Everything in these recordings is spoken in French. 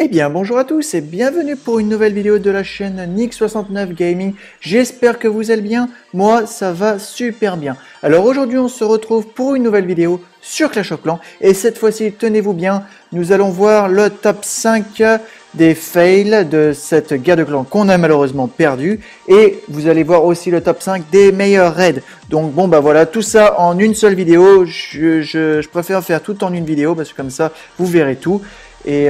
Eh bien, bonjour à tous et bienvenue pour une nouvelle vidéo de la chaîne Nick69 Gaming. J'espère que vous allez bien. Moi, ça va super bien. Alors aujourd'hui, on se retrouve pour une nouvelle vidéo sur Clash of Clans. Et cette fois-ci, tenez-vous bien, nous allons voir le top 5 des fails de cette guerre de clans qu'on a malheureusement perdu. Et vous allez voir aussi le top 5 des meilleurs raids. Donc bon, bah voilà, tout ça en une seule vidéo. Je préfère faire tout en une vidéo parce que comme ça, vous verrez tout. Et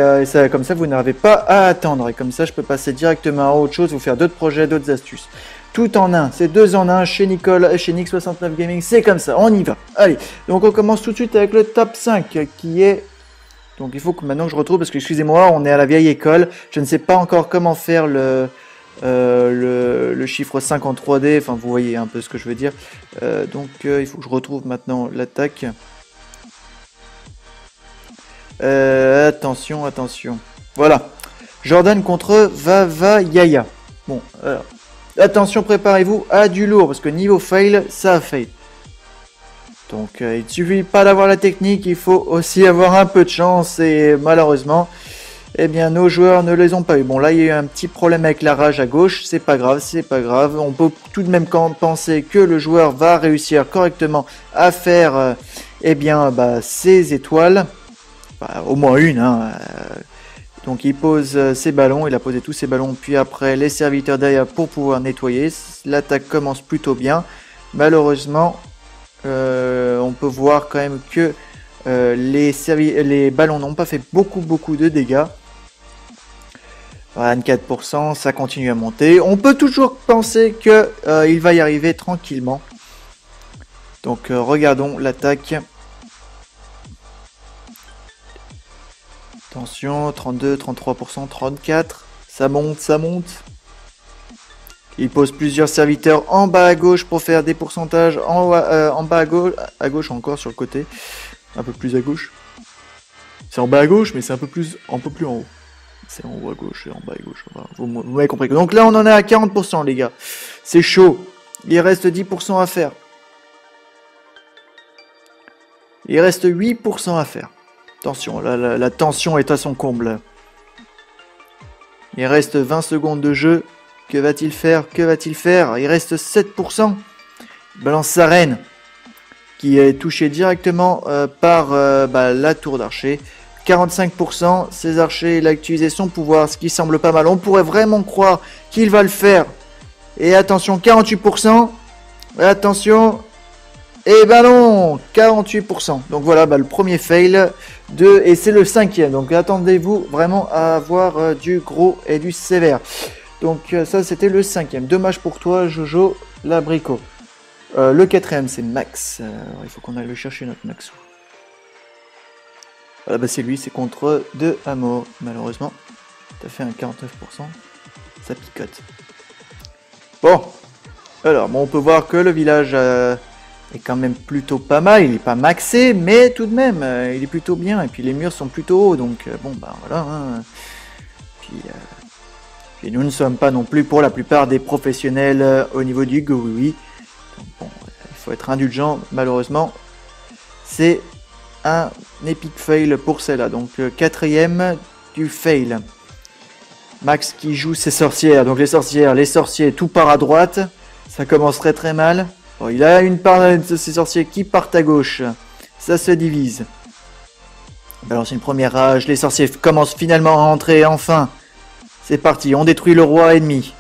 comme ça, vous n'avez pas à attendre. Et comme ça, je peux passer directement à autre chose, vous faire d'autres projets, d'autres astuces. Tout en un, c'est deux en un chez Nicole, chez Nick69 Gaming, c'est comme ça, on y va. Allez, donc on commence tout de suite avec le top 5 qui est... Donc il faut que maintenant je retrouve, parce que excusez-moi, on est à la vieille école. Je ne sais pas encore comment faire le chiffre 5 en 3D, enfin vous voyez un peu ce que je veux dire. Il faut que je retrouve maintenant l'attaque. Attention, attention. Voilà. Jordan contre Vava Yaya. Bon, alors. Attention, préparez-vous à du lourd, parce que niveau fail, ça a fail. Donc, il ne suffit pas d'avoir la technique, il faut aussi avoir un peu de chance, et malheureusement, eh bien, nos joueurs ne les ont pas eu. Bon, là, il y a eu un petit problème avec la rage à gauche, c'est pas grave, c'est pas grave. On peut tout de même penser que le joueur va réussir correctement à faire, ses étoiles. Au moins une, hein. Donc il pose ses ballons, il a posé tous ses ballons, puis après les serviteurs derrière pour pouvoir nettoyer. L'attaque commence plutôt bien. Malheureusement, on peut voir quand même que les ballons n'ont pas fait beaucoup de dégâts. 24%, ça continue à monter. On peut toujours penser que il va y arriver tranquillement. Donc regardons l'attaque. Attention, 32, 33%, 34%, ça monte, ça monte. Il pose plusieurs serviteurs en bas à gauche pour faire des pourcentages en bas à gauche encore sur le côté. Un peu plus à gauche. C'est en bas à gauche, mais c'est un peu plus en haut. C'est en haut à gauche et en bas à gauche. Vous m'avez compris. Donc là, on en est à 40%, les gars. C'est chaud. Il reste 10% à faire. Il reste 8% à faire. Attention, la tension est à son comble. Il reste 20 secondes de jeu. Que va-t-il faire? Que va-t-il faire? Il reste 7%. Il balance sa reine, qui est touchée directement par la tour d'archer. 45%. Ses archers, il a utilisé son pouvoir, ce qui semble pas mal. On pourrait vraiment croire qu'il va le faire. Et attention, 48%. Attention. Et ben non, 48%. Donc voilà, le premier fail et c'est le 5e. Donc attendez-vous vraiment à avoir du gros et du sévère. Donc ça c'était le 5e. Dommage pour toi, Jojo l'abricot. Le 4e c'est Max. Il faut qu'on aille le chercher notre Max. Voilà, c'est lui, c'est contre 2 Amo. Malheureusement, t'as fait un 49%. Ça picote. Bon. Alors, on peut voir que le village... est quand même plutôt pas mal, il est pas maxé, mais tout de même, il est plutôt bien, et puis les murs sont plutôt hauts, donc voilà. Hein. Puis nous ne sommes pas non plus pour la plupart des professionnels au niveau du GUI. Donc bon, il faut être indulgent, malheureusement. C'est un epic fail pour celle-là, donc 4e du fail. Max qui joue ses sorcières, donc les sorciers, tout part à droite, ça commence très mal. Bon, il a une part de ses sorciers qui partent à gauche. Ça se divise. Il balance une première rage. Les sorciers commencent finalement à entrer. Enfin, c'est parti. On détruit le roi ennemi.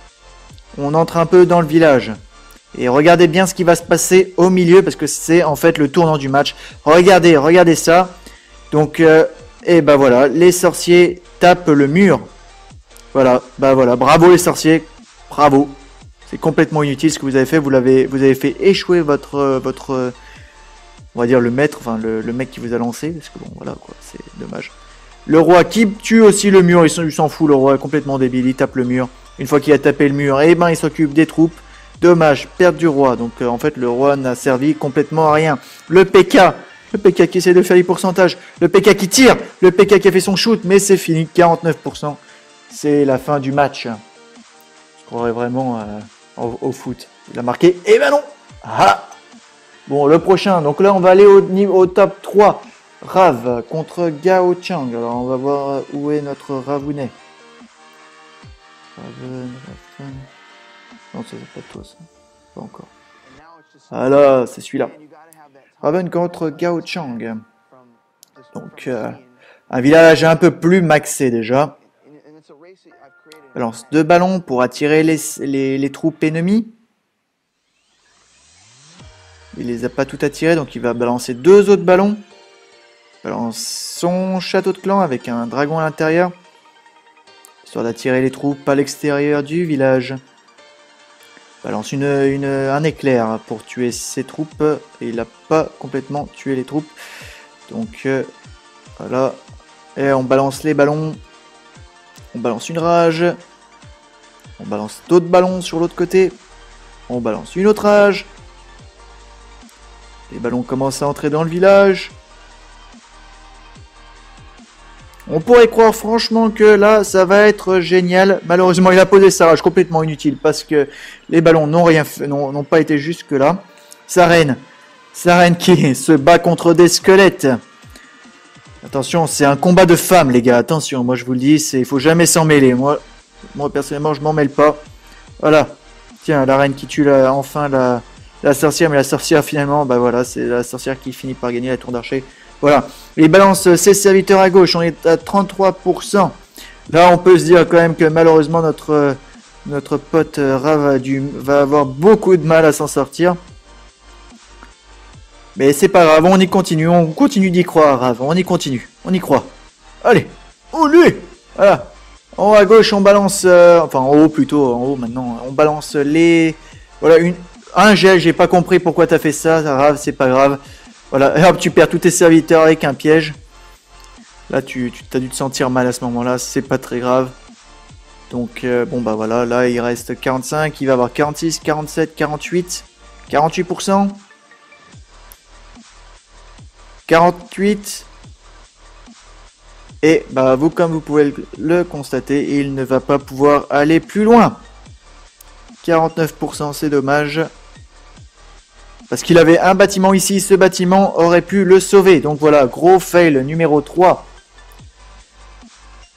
On entre un peu dans le village. Et regardez bien ce qui va se passer au milieu, parce que c'est en fait le tournant du match. Regardez ça. Donc, voilà. Les sorciers tapent le mur. Voilà. Bravo les sorciers. Bravo. C'est complètement inutile ce que vous avez fait. Vous avez fait échouer votre on va dire le maître, enfin le mec qui vous a lancé. Parce que bon, voilà quoi, c'est dommage. Le roi qui tue aussi le mur. Il s'en fout, le roi est complètement débile. Il tape le mur. Une fois qu'il a tapé le mur, il s'occupe des troupes. Dommage, perte du roi. Donc en fait, le roi n'a servi complètement à rien. Le PK qui essaie de faire les pourcentages. Le PK qui tire. Le PK qui a fait son shoot. Mais c'est fini, 49%. C'est la fin du match. Je croirais vraiment... au foot. Il a marqué, et ben non. Ah. Bon, le prochain, donc là on va aller au top 3. Rav contre Gao Chang. Alors on va voir où est notre Ravounet. Non, c'est pas toi ça. Pas encore. Ah là, c'est celui-là. Raven contre Gao Chang. Donc un village un peu plus maxé déjà. Balance 2 ballons pour attirer les troupes ennemies. Il les a pas tout attirés, donc il va balancer 2 autres ballons. Balance son château de clan avec un dragon à l'intérieur. Histoire d'attirer les troupes à l'extérieur du village. Balance un éclair pour tuer ses troupes. Et il n'a pas complètement tué les troupes. Donc voilà. Et on balance les ballons. On balance une rage. On balance d'autres ballons sur l'autre côté. On balance une autre rage. Les ballons commencent à entrer dans le village. On pourrait croire franchement que là, ça va être génial. Malheureusement, il a posé sa rage complètement inutile parce que les ballons n'ont pas été jusque là. Sa reine qui se bat contre des squelettes. Attention, c'est un combat de femmes, les gars. Attention, moi je vous le dis, il faut jamais s'en mêler. Moi personnellement, je m'en mêle pas. Voilà. Tiens, la reine qui tue enfin la sorcière, mais la sorcière finalement, bah voilà, c'est la sorcière qui finit par gagner la tour d'archer. Voilà. Il balance ses serviteurs à gauche, on est à 33%. Là, on peut se dire quand même que malheureusement, notre pote Rav va avoir beaucoup de mal à s'en sortir. Mais c'est pas grave, on continue d'y croire, Rav, on y croit. Allez, oh lui. Voilà. En haut à gauche, on balance, enfin en haut plutôt, en haut maintenant, on balance les... Voilà, un gel, j'ai pas compris pourquoi t'as fait ça, Rav, c'est pas grave. Voilà, et hop, tu perds tous tes serviteurs avec un piège. Là, tu as dû te sentir mal à ce moment-là, c'est pas très grave. Donc, bon, bah voilà, là, il reste 45, il va avoir 46, 47, 48, 48%. 48. Et, bah, comme vous pouvez le constater, il ne va pas pouvoir aller plus loin. 49%, c'est dommage. Parce qu'il avait un bâtiment ici, ce bâtiment aurait pu le sauver. Donc voilà, gros fail numéro 3.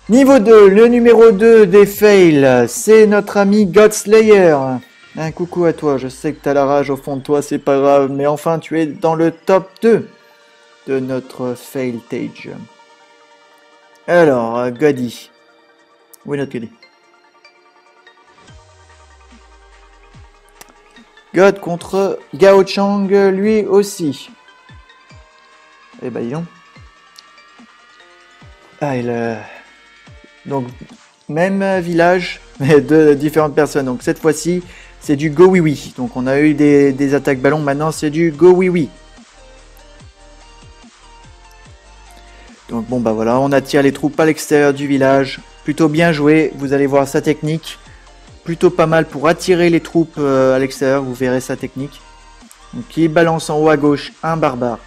Niveau 2, le numéro 2 des fails, c'est notre ami Godslayer. Un coucou à toi, je sais que tu as la rage au fond de toi, c'est pas grave. Mais enfin, tu es dans le top 2 de notre fail stage. Alors, Goddy. Où est notre Goddy? God contre Gao Chang, lui aussi. Eh ben, dis donc. Ah, donc, même village, mais de différentes personnes. Donc, cette fois-ci, c'est du Go Oui Oui. Donc, on a eu des attaques ballons. Maintenant, c'est du Go Oui Oui. Donc, bon, bah voilà. On attire les troupes à l'extérieur du village. Plutôt bien joué. Vous allez voir sa technique. Plutôt pas mal pour attirer les troupes à l'extérieur, vous verrez sa technique. Donc il balance en haut à gauche un barbare.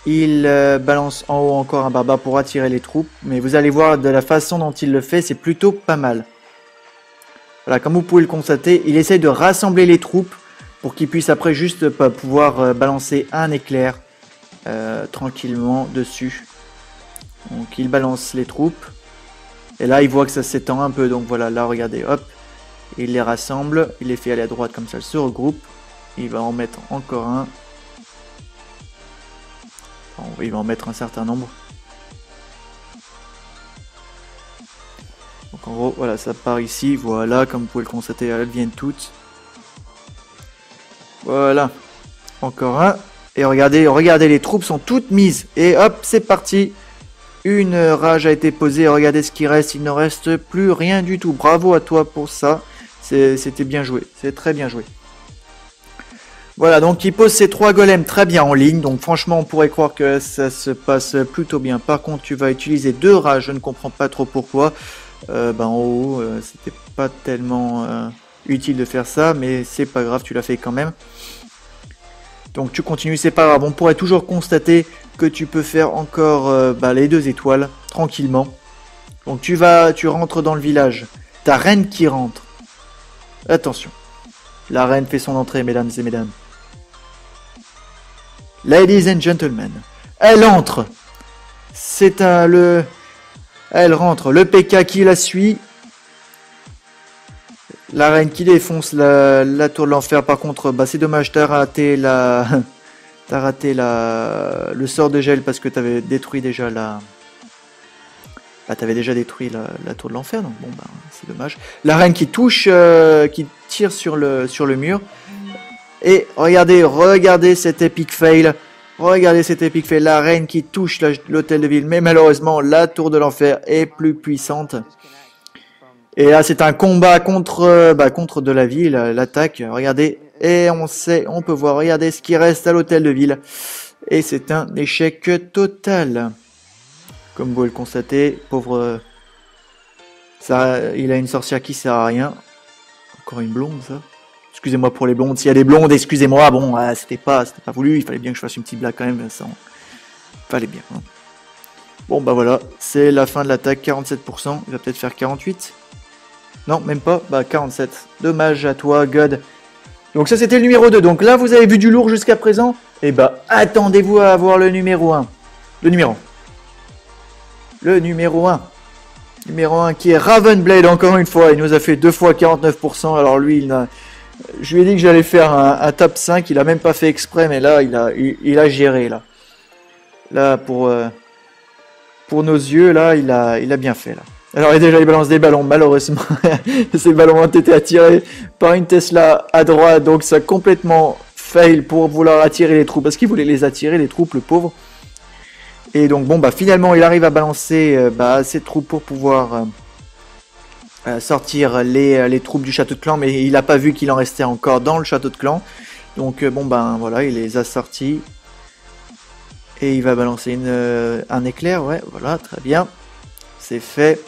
Il balance en haut encore un barbare pour attirer les troupes. Mais vous allez voir de la façon dont il le fait, c'est plutôt pas mal. Voilà, comme vous pouvez le constater, il essaye de rassembler les troupes pour qu'il puisse après juste pouvoir balancer un éclair tranquillement dessus. Donc il balance les troupes. Et là il voit que ça s'étend un peu, donc voilà, là regardez, hop. Il les rassemble, il les fait aller à droite comme ça, il se regroupe. Il va en mettre encore un. Enfin, il va en mettre un certain nombre. Donc en gros, voilà, ça part ici. Voilà, comme vous pouvez le constater, elles viennent toutes. Voilà. Encore un. Et regardez, les troupes sont toutes mises. Et hop, c'est parti. Une rage a été posée. Regardez ce qui reste. Il ne reste plus rien du tout. Bravo à toi pour ça. C'était bien joué. C'est très bien joué. Voilà, donc il pose ses 3 golems très bien en ligne. Donc franchement, on pourrait croire que ça se passe plutôt bien. Par contre, tu vas utiliser 2 rages. Je ne comprends pas trop pourquoi. En haut, c'était pas tellement utile de faire ça. Mais c'est pas grave, tu l'as fait quand même. Donc tu continues, c'est pas grave. On pourrait toujours constater que tu peux faire encore les 2 étoiles tranquillement. Donc tu rentres dans le village. Ta reine qui rentre. Attention. La reine fait son entrée, mesdames et mesdames. Ladies and gentlemen, Elle entre. C'est elle rentre. Le PK qui la suit. La reine qui défonce la tour de l'enfer. Par contre, bah, c'est dommage, t'as raté le sort de gel parce que t'avais détruit déjà t'avais déjà détruit la tour de l'enfer, donc bon, bah, c'est dommage. La reine qui touche, qui tire sur le mur. Et regardez cet epic fail. Regardez cet epic fail. La reine qui touche l'hôtel de ville. Mais malheureusement, la tour de l'enfer est plus puissante. Et là, c'est un combat contre de la ville, l'attaque. Regardez. Et on peut voir, regardez ce qui reste à l'hôtel de ville. Et c'est un échec total. Comme vous pouvez le constater, pauvre... il a une sorcière qui sert à rien. Encore une blonde, ça. Excusez-moi pour les blondes. S'il y a des blondes, excusez-moi. Bon, c'était pas voulu. Il fallait bien que je fasse une petite blague quand même. Ça, fallait bien. Hein. Bon, bah voilà. C'est la fin de l'attaque. 47%. Il va peut-être faire 48. Non, même pas. Bah, 47. Dommage à toi, God. Donc ça, c'était le numéro 2. Donc là, vous avez vu du lourd jusqu'à présent. Et bah, attendez-vous à avoir le numéro 1. Le numéro 1. Numéro 1 qui est Ravenblade, encore une fois. Il nous a fait 2 fois 49%. Alors lui, je lui ai dit que j'allais faire un top 5. Il a même pas fait exprès, mais là, il a géré. Là pour nos yeux, là, il a bien fait. Là. Alors déjà, il balance des ballons. Malheureusement, ces ballons ont été attirés par une Tesla à droite. Donc ça a complètement fail pour vouloir attirer les troupes. Parce qu'il voulait les attirer, les troupes, le pauvre. Et donc bon bah finalement il arrive à balancer ses troupes pour pouvoir sortir les troupes du château de clan, mais il n'a pas vu qu'il en restait encore dans le château de clan. Donc bon ben voilà, il les a sortis. Et il va balancer un éclair, ouais, voilà, très bien. C'est fait.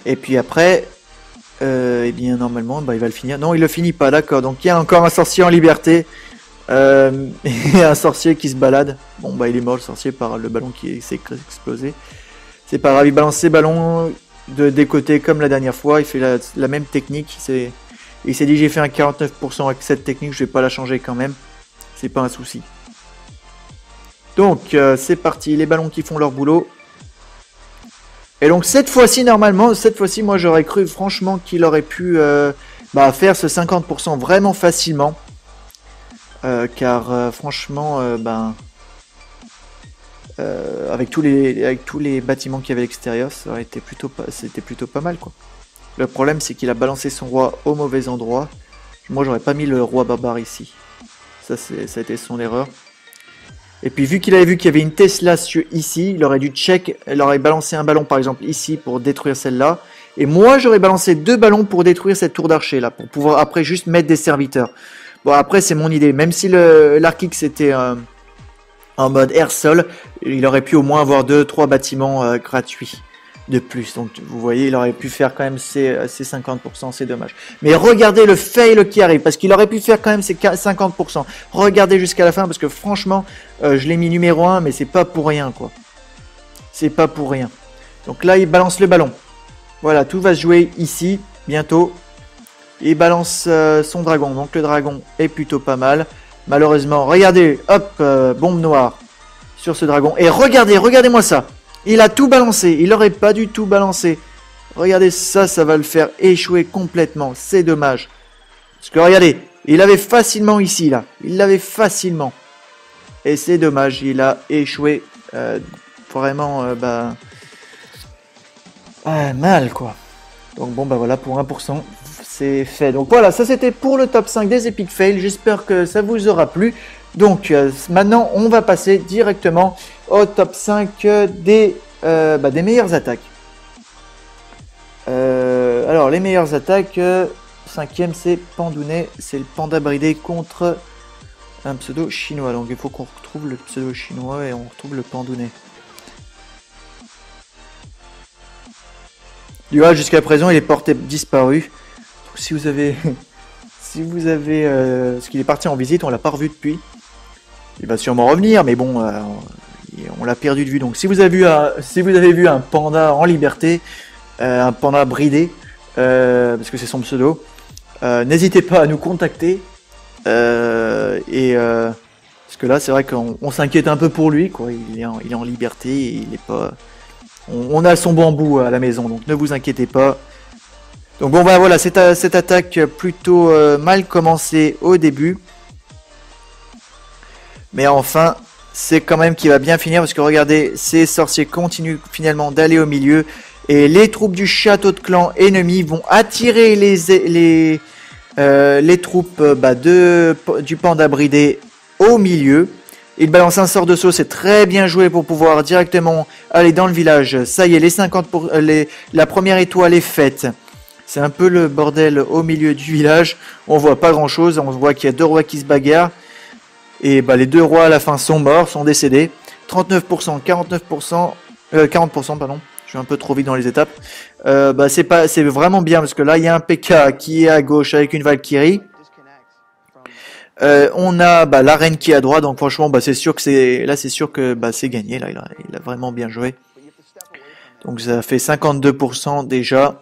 Et puis après, eh bien normalement il va le finir. Non, il le finit pas, d'accord. Donc il y a encore un sorcier en liberté. Et un sorcier qui se balade. Bon bah il est mort le sorcier par le ballon qui s'est explosé. C'est pas grave, il balance ses ballons des côtés comme la dernière fois. Il fait la même technique. Il s'est dit j'ai fait un 49% avec cette technique, je vais pas la changer quand même. C'est pas un souci. Donc c'est parti, les ballons qui font leur boulot. Et donc cette fois-ci normalement, moi j'aurais cru franchement qu'il aurait pu faire ce 50% vraiment facilement. Car franchement, avec tous les bâtiments qu'il y avait à l'extérieur, c'était plutôt pas mal quoi. Le problème c'est qu'il a balancé son roi au mauvais endroit. Moi j'aurais pas mis le roi barbare ici. Ça a été son erreur. Et puis vu qu'il avait vu qu'il y avait une Tesla ici, il aurait dû check, il aurait balancé un ballon par exemple ici pour détruire celle-là. Et moi j'aurais balancé 2 ballons pour détruire cette tour d'archer là, pour pouvoir après juste mettre des serviteurs. Bon après c'est mon idée, même si l'Arkix était en mode air-sol, il aurait pu au moins avoir 2-3 bâtiments gratuits de plus. Donc vous voyez, il aurait pu faire quand même ses 50%, c'est dommage. Mais regardez le fail qui arrive, parce qu'il aurait pu faire quand même ses 50%. Regardez jusqu'à la fin, parce que franchement, je l'ai mis numéro 1, mais c'est pas pour rien quoi. C'est pas pour rien. Donc là il balance le ballon. Voilà, tout va se jouer ici, bientôt. Il balance son dragon, donc le dragon est plutôt pas mal. Malheureusement, regardez, hop, bombe noire sur ce dragon. Et regardez-moi ça. Il a tout balancé, il aurait pas du tout balancé. Regardez ça, ça va le faire échouer complètement, c'est dommage. Parce que regardez, il avait facilement ici, là. Il l'avait facilement. Et c'est dommage, il a échoué vraiment, mal, quoi. Donc bon, voilà, pour 1%. C'est fait. Donc voilà, ça c'était pour le top 5 des Epic Fails. J'espère que ça vous aura plu. Donc maintenant, on va passer directement au top 5 des meilleures attaques. Alors, les meilleures attaques, 5e c'est Pandounet. C'est le panda bridé contre un pseudo chinois. Donc il faut qu'on retrouve le pseudo chinois et on retrouve le Pandounet. Du coup, jusqu'à présent, il est porté disparu. Si vous avez, parce qu'il est parti en visite, on l'a pas revu depuis. Il va sûrement revenir, mais bon, on l'a perdu de vue. Donc, si vous avez vu un panda en liberté, un panda bridé, parce que c'est son pseudo, n'hésitez pas à nous contacter. Parce Parce que là, c'est vrai qu'on s'inquiète un peu pour lui, quoi. Il est en liberté, et il est pas... On a son bambou à la maison, donc ne vous inquiétez pas. Donc bon, bah voilà, cette attaque plutôt mal commencée au début. Mais enfin, c'est quand même qu'il va bien finir, parce que regardez, ces sorciers continuent finalement d'aller au milieu. Et les troupes du château de clan ennemi vont attirer les troupes du panda bridé au milieu. Il balance un sort de saut, c'est très bien joué pour pouvoir directement aller dans le village. Ça y est, la première étoile est faite. C'est un peu le bordel au milieu du village. On voit pas grand chose, on voit qu'il y a 2 rois qui se bagarrent. Et bah, les 2 rois à la fin sont morts, sont décédés. 39%, 49%, 40%, pardon. Je suis un peu trop vite dans les étapes. C'est vraiment bien parce que là il y a un PK qui est à gauche avec une Valkyrie. On a la reine qui est à droite, donc franchement c'est sûr que c'est gagné. Là il a vraiment bien joué. Donc ça fait 52% déjà.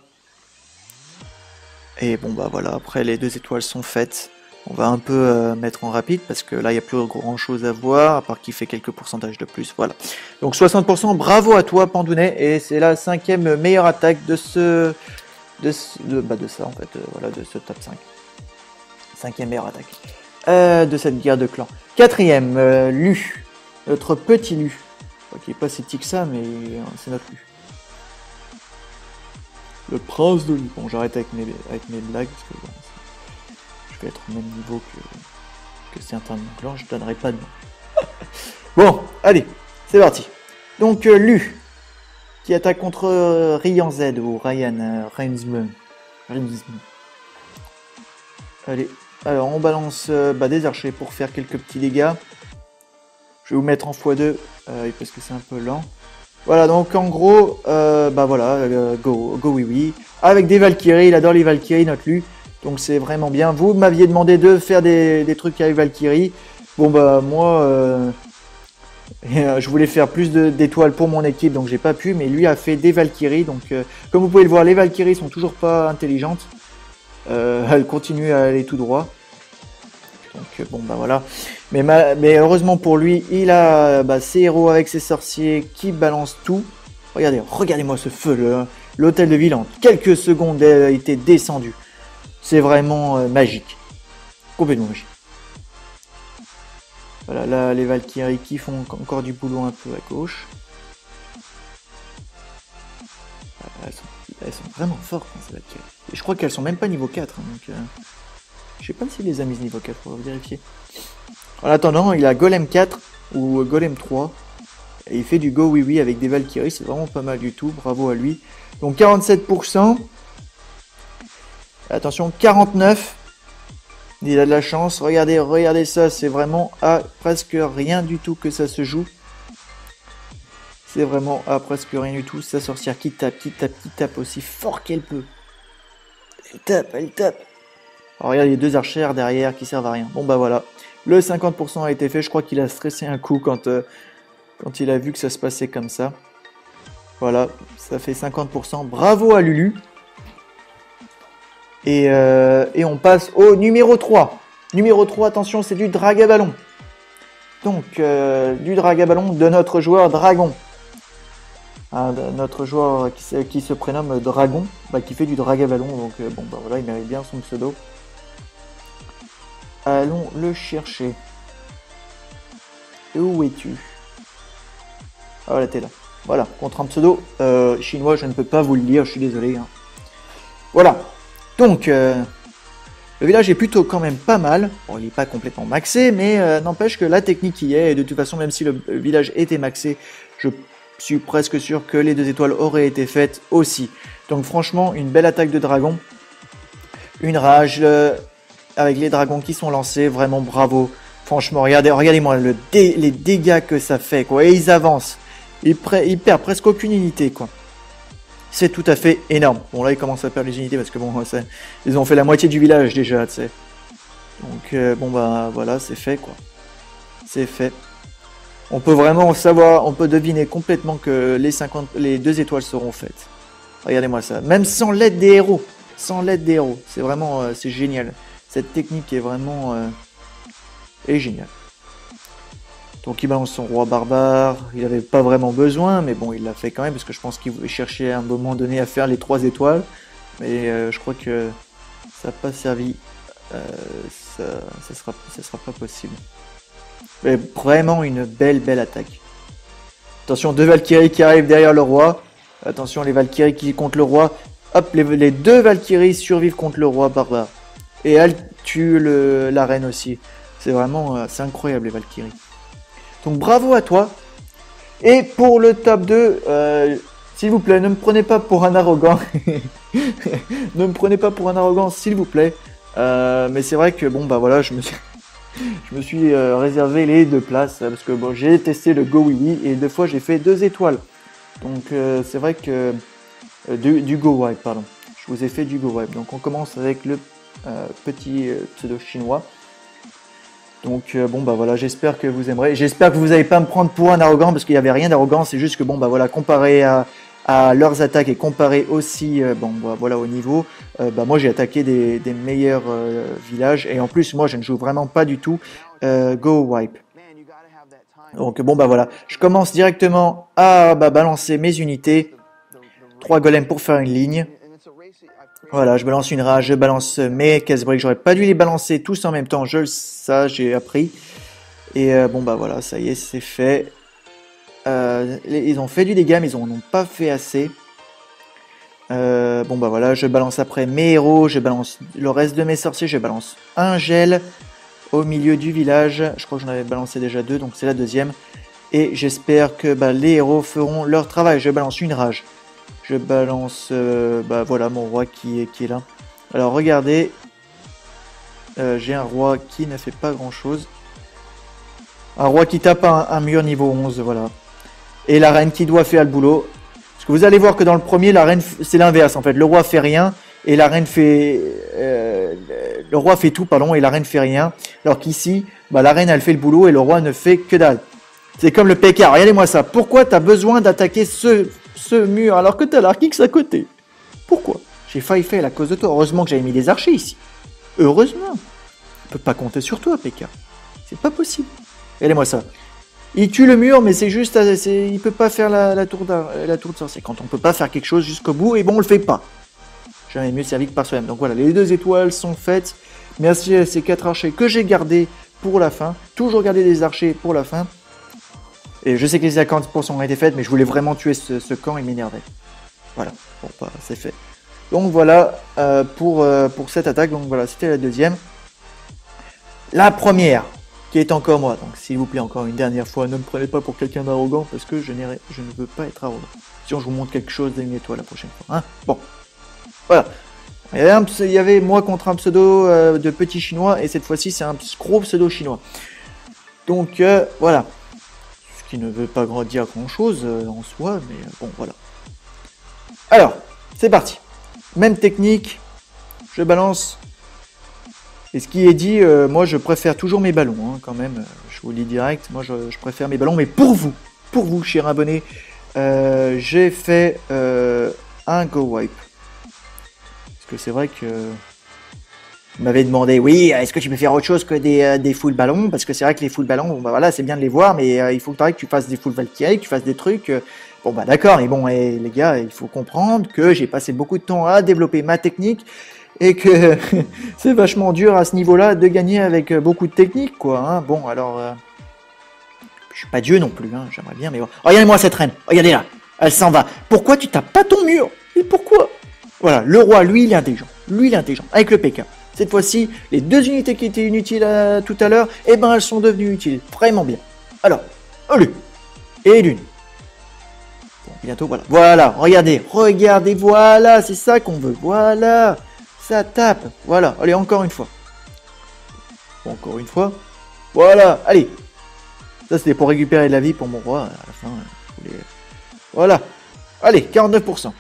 Et bon voilà, après les 2 étoiles sont faites. On va un peu mettre en rapide parce que là il n'y a plus grand chose à voir à part qu'il fait quelques pourcentages de plus. Voilà. Donc 60%, bravo à toi Pandounet, et c'est la 5e meilleure attaque de ce top 5. 5e meilleure attaque de cette guerre de clans. 4e, Lu, notre petit Lu, qui est pas si petit que ça, mais c'est notre Lu. Le prince de Lu. Bon, j'arrête avec mes blagues parce que bon, je vais être au même niveau que certains de mon clan, je donnerai pas de nom. Bon, allez, c'est parti. Donc Lu, qui attaque contre Ryan Z ou Ryan Reinsme. Allez, alors on balance des archers pour faire quelques petits dégâts. Je vais vous mettre en x2 parce que c'est un peu lent. Voilà, donc en gros, go oui oui. Avec des Valkyries, il adore les Valkyries, notre Lu. Donc c'est vraiment bien. Vous m'aviez demandé de faire des trucs avec Valkyrie. Bon moi, je voulais faire plus d'étoiles pour mon équipe, donc j'ai pas pu. Mais lui a fait des Valkyries. Donc comme vous pouvez le voir, les Valkyries sont toujours pas intelligentes. Elles continuent à aller tout droit. Donc voilà. Mais heureusement pour lui, il a ses héros avec ses sorciers qui balancent tout. Regardez-moi ce feu. L'hôtel de ville en quelques secondes a été descendu. C'est vraiment magique. Complètement magique. Voilà, là, les Valkyries qui font encore du boulot un peu à gauche. Elles sont vraiment fortes, hein, ces Valkyries. Et je crois qu'elles sont même pas niveau 4. Hein, donc, je sais pas si les a mises niveau 4, on va vérifier. En attendant, il a Golem 4 ou Golem 3. Et il fait du go oui oui avec des Valkyries, c'est vraiment pas mal du tout. Bravo à lui. Donc 47%. Attention, 49. Il a de la chance. Regardez ça. C'est vraiment à presque rien du tout que ça se joue. C'est vraiment à presque rien du tout. Sa sorcière qui tape aussi fort qu'elle peut. Elle tape. Alors regarde les 2 archères derrière qui servent à rien. Bon voilà. Le 50% a été fait. Je crois qu'il a stressé un coup quand il a vu que ça se passait comme ça. Voilà, ça fait 50%. Bravo à Lulu. Et on passe au numéro 3. Numéro 3, attention, c'est du Dragaballon. Donc, du Dragaballon de notre joueur Dragon. Notre joueur qui se prénomme Dragon, qui fait du Dragaballon. Donc, voilà, il mérite bien son pseudo. Allons le chercher. Où es-tu? Ah, voilà, t'es là. Voilà, contre un pseudo chinois, je ne peux pas vous le lire, je suis désolé. Hein. Voilà. Donc, le village est plutôt quand même pas mal. Bon, il n'est pas complètement maxé, mais n'empêche que la technique y est. Et de toute façon, même si le village était maxé, je suis presque sûr que les 2 étoiles auraient été faites aussi. Donc franchement, une belle attaque de dragon. Une rage avec les dragons qui sont lancés. Vraiment bravo. Franchement, regardez-moi les dégâts que ça fait, quoi. Et ils avancent. Ils perdent presque aucune unité, quoi. C'est tout à fait énorme. Bon, là, ils commencent à perdre les unités parce que, ils ont fait la moitié du village déjà, tu sais. Donc, voilà, c'est fait, quoi. C'est fait. On peut vraiment savoir, on peut deviner complètement que les 2 étoiles seront faites. Regardez-moi ça. Même sans l'aide des héros. Sans l'aide des héros. C'est vraiment, c'est génial. Cette technique est vraiment, est géniale. Donc il balance son roi barbare, il n'avait pas vraiment besoin, mais bon, il l'a fait quand même, parce que je pense qu'il voulait chercher à un moment donné à faire les 3 étoiles. Mais je crois que ça n'a pas servi, ça sera pas possible. Mais vraiment une belle attaque. Attention, 2 Valkyries qui arrivent derrière le roi. Attention, les Valkyries qui contre le roi. Hop, les 2 Valkyries survivent contre le roi barbare. Et elle tue la reine aussi. C'est vraiment, c'est incroyable les Valkyries. Donc bravo à toi. Et pour le top 2, s'il vous plaît, ne me prenez pas pour un arrogant. Ne me prenez pas pour un arrogant, s'il vous plaît. Mais c'est vrai que bon bah voilà, je me suis réservé les 2 places parce que bon, j'ai testé le Go Oui Oui et 2 fois j'ai fait 2 étoiles. Donc c'est vrai que du Go Wipe, pardon. Je vous ai fait du Go Wipe. Donc on commence avec le petit pseudo chinois. Donc bon bah voilà, j'espère que vous aimerez. J'espère que vous n'allez pas me prendre pour un arrogant parce qu'il n'y avait rien d'arrogant. C'est juste que bon bah voilà, comparé à leurs attaques et comparé aussi bon bah, voilà au niveau, bah moi j'ai attaqué des meilleurs villages et en plus moi je ne joue vraiment pas du tout Go Wipe. Donc bon bah voilà, je commence directement à balancer mes unités. 3 golems pour faire une ligne. Voilà, je balance une rage, je balance mes casse-briques. J'aurais pas dû les balancer tous en même temps, ça j'ai appris. Et bon bah voilà, ça y est, c'est fait. Ils ont fait du dégât, mais ils en ont pas fait assez. Bon bah voilà, je balance après mes héros, je balance le reste de mes sorciers, je balance un gel au milieu du village. Je crois que j'en avais balancé déjà 2, donc c'est la deuxième. Et j'espère que les héros feront leur travail. Je balance une rage. Je balance, voilà mon roi qui est là. Alors regardez, j'ai un roi qui ne fait pas grand chose. Un roi qui tape un mur niveau 11, voilà. Et la reine qui doit faire le boulot. Parce que vous allez voir que dans le premier, la reine, c'est l'inverse en fait. Le roi fait rien et la reine fait... le roi fait tout, pardon, et la reine fait rien. Alors qu'ici, la reine elle fait le boulot et le roi ne fait que dalle. C'est comme le PK, regardez-moi ça. Pourquoi tu as besoin d'attaquer ce mur alors que tu as l'Arkix à côté? Pourquoi? J'ai failli faire à cause de toi. Heureusement que j'avais mis des archers ici. Heureusement. On peut pas compter sur toi, PK. C'est pas possible. Regardez-moi ça. Il tue le mur, mais c'est juste... il peut pas faire la tour de sorcier. Quand on peut pas faire quelque chose jusqu'au bout, et bon, on le fait pas. Jamais mieux servi que par soi-même. Donc voilà, les 2 étoiles sont faites. Merci à ces 4 archers que j'ai gardés pour la fin. Toujours garder des archers pour la fin. Et je sais que les 50% ont été faites, mais je voulais vraiment tuer ce camp, il m'énervait. Voilà, bon, c'est fait. Donc voilà pour cette attaque. Donc voilà, c'était la deuxième. La première, qui est encore moi. Donc s'il vous plaît, encore une dernière fois, ne me prenez pas pour quelqu'un d'arrogant, parce que je ne veux pas être arrogant. Sinon, je vous montre quelque chose d'une étoile la prochaine fois. Hein, bon, voilà. Il y avait moi contre un pseudo de petit chinois, et cette fois-ci, c'est un gros pseudo chinois. Donc voilà. Qui ne veut pas dire grand chose en soi, mais bon voilà. Alors, c'est parti. Même technique, je balance. Et ce qui est dit, moi je préfère toujours mes ballons, hein, quand même. Je vous le dis direct, moi je préfère mes ballons, mais pour vous, chers abonnés, j'ai fait un Go Wipe. Parce que c'est vrai que... Vous m'avez demandé, oui, est-ce que tu peux faire autre chose que des full ballons? Parce que c'est vrai que les full ballons, bon, bah voilà, c'est bien de les voir, mais il faut que tu fasses des full Valkyrie, que tu fasses des trucs. Bon, bah d'accord, et bon, les gars, il faut comprendre que j'ai passé beaucoup de temps à développer ma technique et que c'est vachement dur à ce niveau-là de gagner avec beaucoup de technique, quoi. Hein. Bon, alors, je suis pas Dieu non plus, hein, j'aimerais bien, mais bon. Regardez-moi cette reine, regardez là, elle s'en va. Pourquoi tu tapes pas ton mur? Et pourquoi? Voilà, le roi, lui, il est intelligent. Lui, il est intelligent, avec le PK. Cette fois-ci, les 2 unités qui étaient inutiles tout à l'heure, eh ben elles sont devenues utiles. Vraiment bien. Alors, allez. Et l'une. Bon, bientôt, voilà. Voilà, regardez, voilà, c'est ça qu'on veut. Voilà, ça tape. Voilà, allez, encore une fois. Bon, encore une fois. Voilà, allez. Ça, c'était pour récupérer de la vie pour mon roi. À la fin, voilà. Allez, 49%.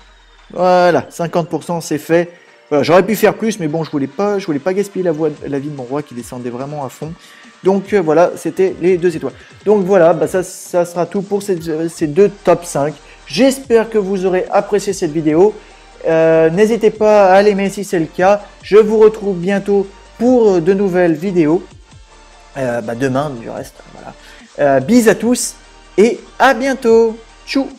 Voilà, 50%, c'est fait. Voilà, j'aurais pu faire plus, mais bon, je voulais pas gaspiller la vie de mon roi qui descendait vraiment à fond. Donc voilà, c'était les 2 étoiles. Donc voilà, ça sera tout pour ces 2 top 5. J'espère que vous aurez apprécié cette vidéo. N'hésitez pas à l'aimer si c'est le cas. Je vous retrouve bientôt pour de nouvelles vidéos. Demain, du reste, voilà. Bis à tous et à bientôt. Tchou.